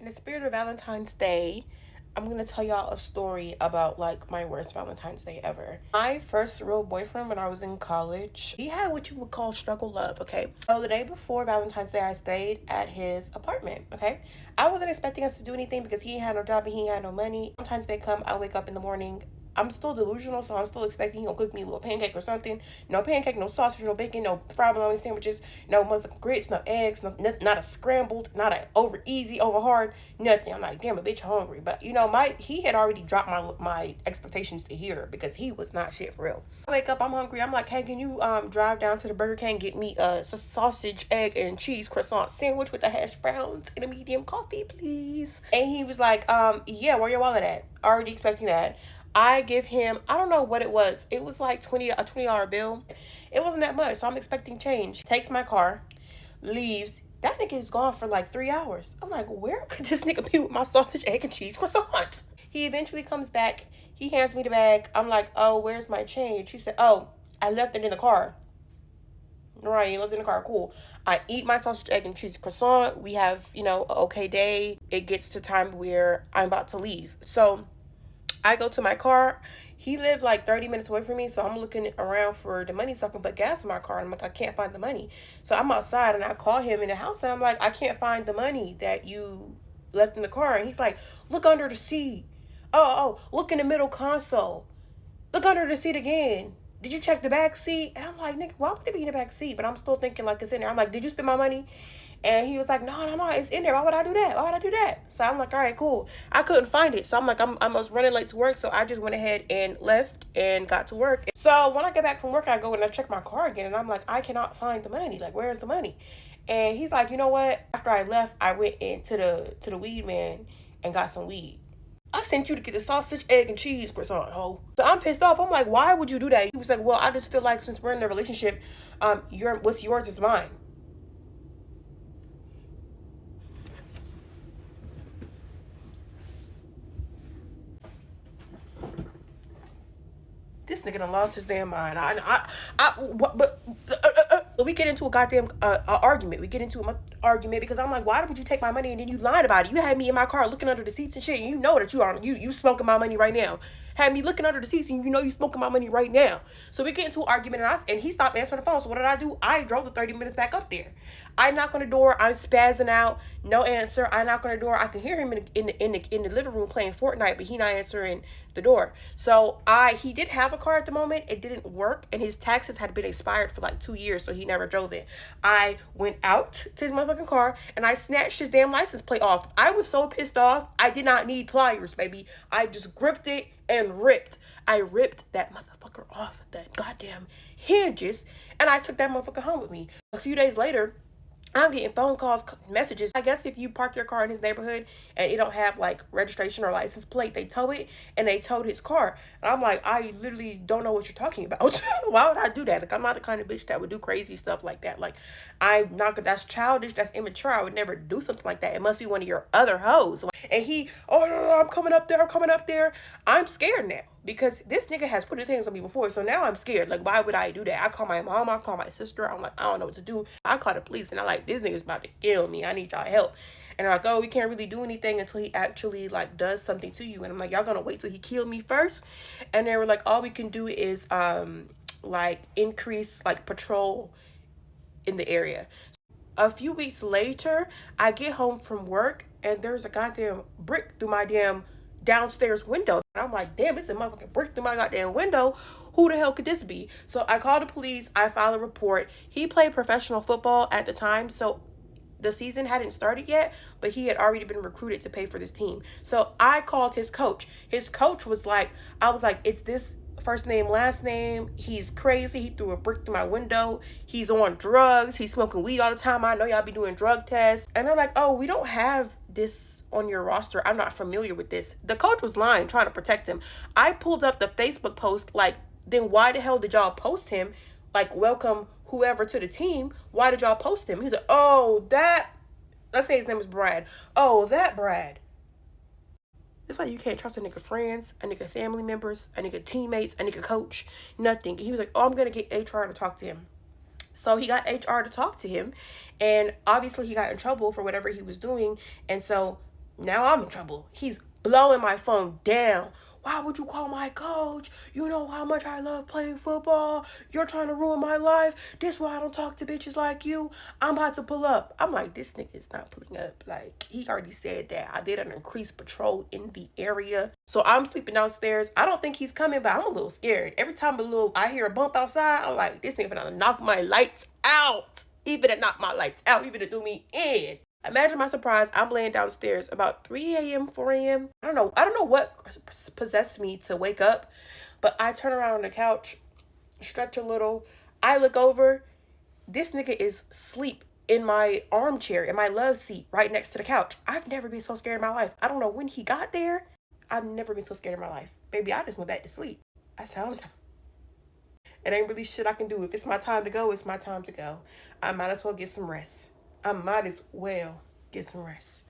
In the spirit of Valentine's Day, I'm gonna tell y'all a story about like my worst Valentine's Day ever. My first real boyfriend when I was in college, he had what you would call struggle love, okay? So the day before Valentine's Day, I stayed at his apartment, okay? I wasn't expecting us to do anything because he had no job and he had no money. Valentine's Day come, I wake up in the morning. I'm still delusional, so I'm still expecting he gonna cook me a little pancake or something. No pancake, no sausage, no bacon, no fried bologna sandwiches, no motherfucking grits, no eggs, not a scrambled, not a over easy, over hard, nothing. I'm like, damn, a bitch hungry. But you know, he had already dropped my expectations to here because he was not shit for real. I wake up, I'm hungry. I'm like, hey, can you drive down to the Burger King, get me a sausage, egg, and cheese croissant sandwich with the hash browns and a medium coffee, please? And he was like, yeah, where your wallet at? Already expecting that. I give him, I don't know what it was. It was like a $20 bill. It wasn't that much, so I'm expecting change. Takes my car, leaves. That nigga is gone for like 3 hours. I'm like, where could this nigga be with my sausage, egg, and cheese croissant? He eventually comes back. He hands me the bag. I'm like, oh, where's my change? He said, oh, I left it in the car. Right, you left it in the car. Cool. I eat my sausage, egg, and cheese croissant. We have, an okay day. It gets to time where I'm about to leave. So I go to my car. He lived like 30 minutes away from me, so I'm looking around for the money so I can put gas in my car. And I'm like, I can't find the money. So I'm outside and I call him in the house and I'm like, I can't find the money that you left in the car. And he's like, look under the seat. Look in the middle console. Look under the seat again. Did you check the back seat? And I'm like, nigga, why would it be in the back seat? But I'm still thinking like it's in there. I'm like, did you spend my money? And he was like, no, it's in there. Why would I do that? Why would I do that? So I'm like, all right, cool. I couldn't find it. So I'm like, I was running late to work. So I just went ahead and left and got to work. So when I get back from work, I go and I check my car again. And I'm like, I cannot find the money. Like, where's the money? And he's like, you know what? After I left, I went into the weed man and got some weed. I sent you to get the sausage, egg, and cheese croissant, ho. So I'm pissed off. I'm like, why would you do that? He was like, well, I just feel like since we're in a relationship, what's yours is mine. This nigga done lost his damn mind. We get into a goddamn argument. We get into an argument because I'm like, why would you take my money and then you lied about it? You had me in my car looking under the seats and shit, and you know that you smoking my money right now. Had me looking under the seats and you smoking my money right now. So we get into an argument and he stopped answering the phone. So what did I do? I drove the 30 minutes back up there. I knock on the door. I'm spazzing out. No answer. I knock on the door. I can hear him in the living room playing Fortnite, but he not answering the door. So he did have a car at the moment. It didn't work, and his taxes had been expired for like 2 years, so he never drove it. I went out to his motherfucking car and I snatched his damn license plate off. I was so pissed off. I did not need pliers, baby. I just gripped it and ripped. I ripped that motherfucker off that goddamn hinges, and I took that motherfucker home with me. A few days later, I'm getting phone calls, messages. I guess if you park your car in his neighborhood and it don't have like registration or license plate, they tow it, and they towed his car. And I'm like, I literally don't know what you're talking about. Why would I do that? Like, I'm not the kind of bitch that would do crazy stuff like that. Like, I'm not, that's childish, that's immature. I would never do something like that. It must be one of your other hoes. And no, I'm coming up there. I'm scared now because this nigga has put his hands on me before. So now I'm scared. Like, why would I do that? I call my mom, I call my sister. I'm like, I don't know what to do. I call the police and I'm like, this nigga's about to kill me. I need y'all help. And they're like, oh, we can't really do anything until he actually like does something to you. And I'm like, y'all gonna wait till he killed me first? And they were like, all we can do is like increase like patrol in the area. A few weeks later, I get home from work and there's a goddamn brick through my damn downstairs window. And I'm like, damn, it's a motherfucking brick through my goddamn window. Who the hell could this be? So I called the police. I filed a report. He played professional football at the time, so the season hadn't started yet, but he had already been recruited to pay for this team. So I called his coach. His coach was like, I was like, it's this first name, last name. He's crazy. He threw a brick through my window. He's on drugs. He's smoking weed all the time. I know y'all be doing drug tests. And they're like, oh, we don't have this on your roster. I'm not familiar with this. The coach was lying, trying to protect him. I pulled up the Facebook post, like, then why the hell did y'all post him? Like, welcome whoever to the team. Why did y'all post him? He's like, oh, let's say his name is Brad. Oh, that Brad. It's like you can't trust a nigga friends, a nigga family members, a nigga teammates, a nigga coach, nothing. He was like, oh, I'm going to get HR to talk to him. So he got HR to talk to him, and obviously he got in trouble for whatever he was doing. And so Now I'm in trouble. He's blowing my phone down. Why would you call my coach? You know how much I love playing football. You're trying to ruin my life. This why I don't talk to bitches like you. I'm about to pull up. I'm like, this nigga is not pulling up. Like, he already said that. I did an increased patrol in the area. So I'm sleeping downstairs. I don't think he's coming, but I'm a little scared. Every time I hear a bump outside, I'm like, this nigga finna knock my lights out. Even to knock my lights out, even to do me in. Imagine my surprise. I'm laying downstairs about 3 a.m., 4 a.m. I don't know what possessed me to wake up, but I turn around on the couch, stretch a little. I look over. This nigga is asleep in my armchair, in my love seat, right next to the couch. I've never been so scared in my life. I don't know when he got there. I've never been so scared in my life. Baby, I just went back to sleep. I said, it ain't really shit I can do. If it's my time to go, it's my time to go. I might as well get some rest. I might as well get some rest.